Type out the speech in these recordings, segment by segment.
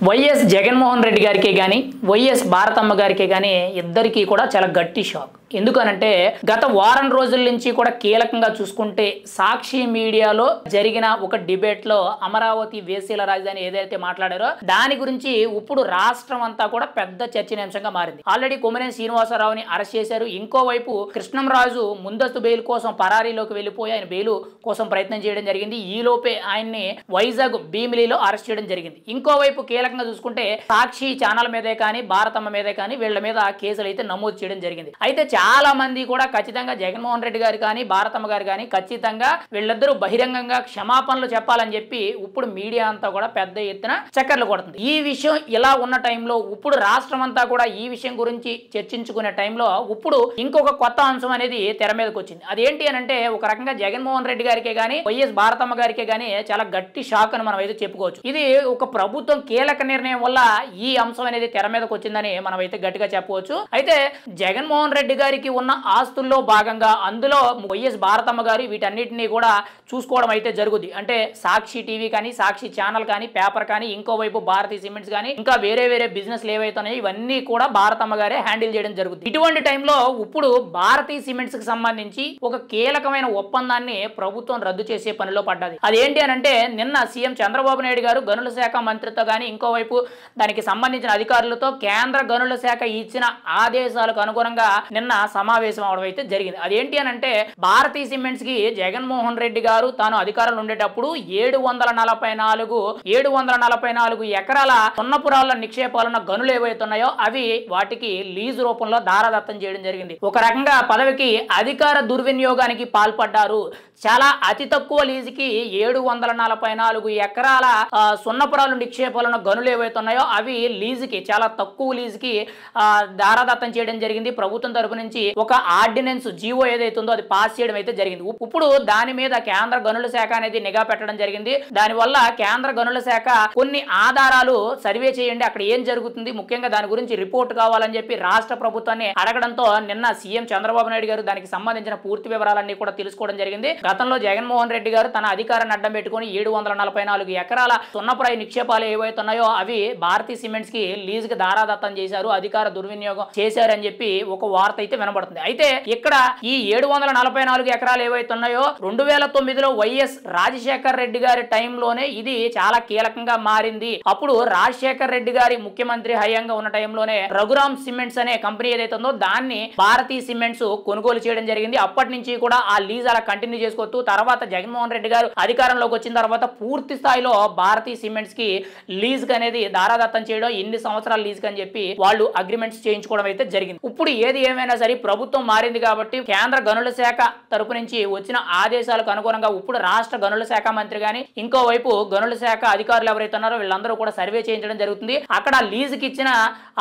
YS Jaganmohan Reddy గారికి కానీ YS Bharatamma గారికి కానీ ఇద్దరికీ కూడా చాలా గట్టి షాక్. ఎందుకనంటే గత వారం రోజుల నుంచి కూడా కీలకంగా చూసుకుంటే సాక్షి మీడియాలో జరిగిన ఒక డిబేట్ లో అమరావతి వేసీల రాజధాని ఏదైతే మాట్లాడారో దాని గురించి ఇప్పుడు రాష్ట్రం అంతా కూడా పెద్ద చర్చనీయాంశంగా మారింది. ఆల్రెడీ కొమ్మినేని శ్రీనివాసరావుని అరెస్ట్ చేశారు. ఇంకోవైపు కృష్ణంరాజు ముందస్తు బెయిల్ కోసం పరారీలోకి వెళ్ళిపోయి ఆయన బెయిల్ కోసం ప్రయత్నం చేయడం జరిగింది. ఈ లోపే ఆయన్ని వైజాగ్ భీమిలిలో అరెస్ట్ చేయడం జరిగింది. ఇంకోవైపు కీలకంగా చూసుకుంటే సాక్షి ఛానల్ మీదే కానీ భారతమ్మ మీదే కానీ వీళ్ళ మీద కేసులు అయితే నమోదు చేయడం జరిగింది. అయితే చాలా మంది కూడా ఖచ్చితంగా జగన్మోహన్ రెడ్డి గారు కానీ భారతమ్మ గారు కానీ ఖచ్చితంగా వీళ్ళిద్దరూ బహిరంగంగా క్షమాపణలు చెప్పాలని చెప్పి ఇప్పుడు మీడియా అంతా కూడా పెద్ద ఎత్తున చక్కర్లు కొడుతుంది. ఈ విషయం ఇలా ఉన్న టైంలో ఇప్పుడు రాష్ట్రం అంతా కూడా ఈ విషయం గురించి చర్చించుకునే టైంలో ఇప్పుడు ఇంకొక కొత్త అంశం అనేది తెర మీదకి వచ్చింది. అదేంటి అని అంటే ఒక రకంగా జగన్మోహన్ రెడ్డి గారికే కానీ వైఎస్ భారతమ్మ గారికే కానీ చాలా గట్టి షాక్ అని మనం అయితే చెప్పుకోవచ్చు. ఇది ఒక ప్రభుత్వం కీలక నిర్ణయం వల్ల ఈ అంశం అనేది తెర మీదకి వచ్చిందని మనం అయితే గట్టిగా చెప్పవచ్చు. అయితే జగన్మోహన్ రెడ్డి గారికి ఉన్న ఆస్తుల్లో భాగంగా అందులో వైఎస్ భారతమ్మ గారు వీటన్నిటినీ కూడా చూసుకోవడం అయితే జరుగుద్ది. అంటే సాక్షి టీవీ కానీ సాక్షి ఛానల్ కానీ పేపర్ కానీ ఇంకోవైపు భారతీ సిమెంట్స్ కానీ ఇంకా వేరే వేరే బిజినెస్లు ఏవైతున్నాయో ఇవన్నీ కూడా భారతమ్మ గారే హ్యాండిల్ చేయడం జరుగుతుంది. ఇటువంటి టైంలో ఇప్పుడు భారతీ సిమెంట్స్ కి సంబంధించి ఒక కీలకమైన ఒప్పందాన్ని ప్రభుత్వం రద్దు చేసే పనిలో పడ్డది. అదేంటి అని అంటే నిన్న సీఎం చంద్రబాబు నాయుడు గారు గనుల శాఖ మంత్రితో కానీ ఇంకోవైపు దానికి సంబంధించిన అధికారులతో కేంద్ర గనుల శాఖ ఇచ్చిన ఆదేశాలకు అనుగుణంగా నిన్న సమావేశం అవడం అయితే జరిగింది. అదేంటి అని అంటే భారతీ సిమెంట్స్ కి జగన్మోహన్ రెడ్డి గారు తాను అధికారంలో ఉండేటప్పుడు 744 ఎకరాల సున్నపురాల నిక్షేపాలున్న గనులు ఏవైతున్నాయో అవి వాటికి లీజు రూపంలో దారాదత్తం చేయడం జరిగింది. ఒక రకంగా పదవికి అధికార దుర్వినియోగానికి పాల్పడ్డారు. చాలా అతి తక్కువ లీజుకి 744 ఎకరాల సున్నపురాలు నిక్షేపాలున్న గనులు ఏవైతున్నాయో అవి లీజుకి చాలా తక్కువ లీజుకి దారాదత్తం చేయడం జరిగింది. ప్రభుత్వం తరపు నుంచి ఒక ఆర్డినెన్స్ జీవో ఏదైతుందో అది పాస్ చేయడం అయితే జరిగింది. ఇప్పుడు దాని మీద కేంద్ర గనుల శాఖ అనేది నిఘా పెట్టడం జరిగింది. దానివల్ల కేంద్ర గనుల శాఖ కొన్ని ఆధారాలు సర్వే చేయండి, అక్కడ ఏం జరుగుతుంది, ముఖ్యంగా దాని గురించి రిపోర్ట్ కావాలని చెప్పి రాష్ట్ర ప్రభుత్వాన్ని అడగడంతో నిన్న సీఎం చంద్రబాబు నాయుడు గారు దానికి సంబంధించిన పూర్తి వివరాలన్నీ కూడా తెలుసుకోవడం జరిగింది. గతంలో జగన్మోహన్ రెడ్డి గారు తన అధికారాన్ని అడ్డం పెట్టుకుని 744 ఎకరాల సున్నపురాయి నిక్షేపాలు ఏవైతున్నాయో అవి భారతీ సిమెంట్స్ కి లీజ్ కి దారాదత్తం చేశారు, అధికార దుర్వినియోగం చేశారని చెప్పి ఒక వార్త అయితే వినబడుతుంది. అయితే ఇక్కడ ఈ 744 ఎకరాలు ఏవైతున్నాయో 2009లో వైఎస్ రాజశేఖర్ రెడ్డి గారి టైంలోనే ఇది చాలా కీలకంగా మారింది. అప్పుడు రాజశేఖర్ రెడ్డి గారి ముఖ్యమంత్రి హయాంగా ఉన్న టైంలోనే రఘురామ్ సిమెంట్స్ అనే కంపెనీ ఏదైతే ఉందో దాన్ని భారతీ సిమెంట్స్ కొనుగోలు చేయడం జరిగింది. అప్పటి నుంచి కూడా ఆ లీజ్ అలా కంటిన్యూ చేసుకోవచ్చు. తర్వాత జగన్మోహన్ రెడ్డి గారు అధికారంలోకి వచ్చిన తర్వాత పూర్తి స్థాయిలో భారతీ సిమెంట్స్ కి లీజ్ అనేది దారాదత్తం చేయడం, ఎన్ని సంవత్సరాల లీజ్ అని చెప్పి వాళ్ళు అగ్రిమెంట్స్ చేయించుకోవడం అయితే జరిగింది. ఇప్పుడు ఏది ఏమైనా సరే ప్రభుత్వం మారింది కాబట్టి కేంద్ర గనుల శాఖ తరపు నుంచి వచ్చిన ఆదేశాలకు అనుగుణంగా ఇప్పుడు రాష్ట్ర గనుల శాఖ మంత్రి గాని ఇంకోవైపు గనుల శాఖ అధికారులు ఎవరైతే ఉన్నారో వీళ్ళందరూ కూడా సర్వే చేయించడం జరుగుతుంది. అక్కడ లీజుకి ఇచ్చిన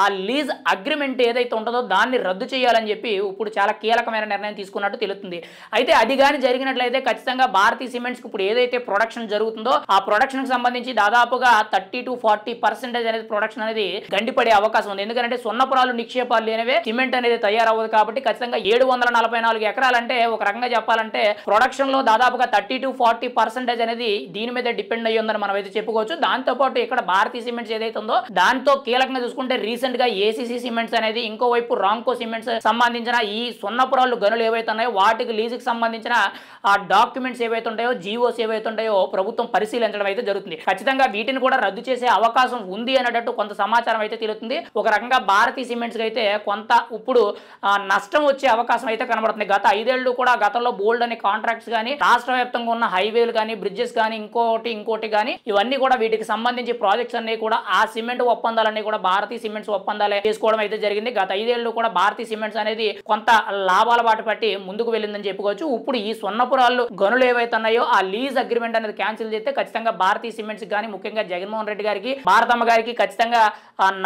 ఆ లీజ్ అగ్రిమెంట్ ఏదైతే ఉంటుందో దాన్ని రద్దు చేయాలని చెప్పి ఇప్పుడు చాలా కీలకమైన నిర్ణయం తీసుకున్నట్టు తెలుస్తుంది. అయితే అది కానీ జరిగినట్లయితే ఖచ్చితంగా భారతీ సిమెంట్స్ ఇప్పుడు ఏదైతే ప్రొడక్షన్ జరుగుతుందో ఆ ప్రొడక్షన్ కి సంబంధించి దాదాపుగా 30 to 40% అనేది ప్రొడక్షన్ అనేది గండిపడే అవకాశం ఉంది. ఎందుకంటే సున్నపురాలు నిక్షేపాలు లేనివే సిమెంట్ అనేది తయారవ్వదు కాబట్టి ఖచ్చితంగా 744 ఎకరాలంటే ఒక రకంగా చెప్పాలంటే ప్రొడక్షన్ లో దాదాపుగా 30 to 40% అనేది దీని మీద డిపెండ్ అయ్యి ఉందని మనం అయితే చెప్పుకోవచ్చు. దాంతో పాటు ఇక్కడ భారతీ సిమెంట్స్ ఏదైతే ఉందో దాంతో కీలకంగా చూసుకుంటే రీసెంట్ గా ఏసీసీ సిమెంట్స్ అనేది ఇంకోవైపు రాంకో సిమెంట్స్ సంబంధించిన ఈ సున్నపురాలు గనులు ఏవైతే ఉన్నాయో వాటికి లీజుకి సంబంధించిన ఆ డాక్యుమెంట్స్ ఏవైతే ఉంటాయో జీవోస్ ఏవైతే ఉంటాయో ప్రభుత్వం పరిశీలించడం అయితే జరుగుతుంది. ఖచ్చితంగా వీటిని కూడా రద్దు చేసే అవకాశం ఉంది అనేటట్టు కొంత సమాచారం అయితే తెలుస్తుంది. ఒక రకంగా భారతీ సిమెంట్స్ అయితే కొంత ఇప్పుడు నష్టం వచ్చే అవకాశం అయితే కనబడుతుంది. గత 5 ఏళ్లు కూడా గతంలో బోల్డ్ అనే కాంట్రాక్ట్స్ కానీ రాష్ట్ర వ్యాప్తంగా ఉన్న హైవేలు కానీ బ్రిడ్జెస్ కానీ ఇంకోటి కానీ ఇవన్నీ కూడా వీటికి సంబంధించి ప్రాజెక్ట్స్ అన్ని కూడా ఆ సిమెంట్ ఒప్పందాలన్నీ కూడా భారతీ సిమెంట్స్ ఒప్పందాలే చేసుకోవడం అయితే జరిగింది. గత 5 ఏళ్లు కూడా భారతీ సిమెంట్స్ అనేది కొంత లాభాల బాట పట్టి ముందుకు వెళ్ళిందని చెప్పుకోవచ్చు. ఇప్పుడు ఈ సున్నపురాలు గనులు ఏవైతే ఉన్నాయో ఆ లీజ్ అగ్రిమెంట్ అనేది క్యాన్సిల్ చేస్తే ఖచ్చితంగా భారతీ సిమెంట్స్ కానీ ముఖ్యంగా జగన్మోహన్ రెడ్డి గారికి భారతమ్మ గారికి ఖచ్చితంగా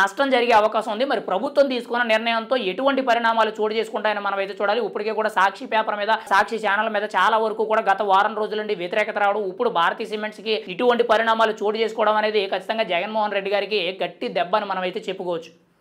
నష్టం జరిగే అవకాశం ఉంది. మరి ప్రభుత్వం తీసుకున్న నిర్ణయంతో ఎటువంటి పరిణామాలు చోటు చేసుకుంటాయని మనం అయితే చూడాలి. ఇప్పటికే కూడా సాక్షి పేపర్ మీద సాక్షి ఛానల్ మీద చాలా వరకు కూడా గత వారం రోజుల నుండి వ్యతిరేకత రావడం, ఇప్పుడు భారతీ సిమెంట్స్ కి ఇటువంటి పరిణామాలు చోటు చేసుకోవడం అనేది ఖచ్చితంగా జగన్మోహన్ రెడ్డి గారికి గట్టి దెబ్బ అని మనం అయితే చెప్పుకోవచ్చు.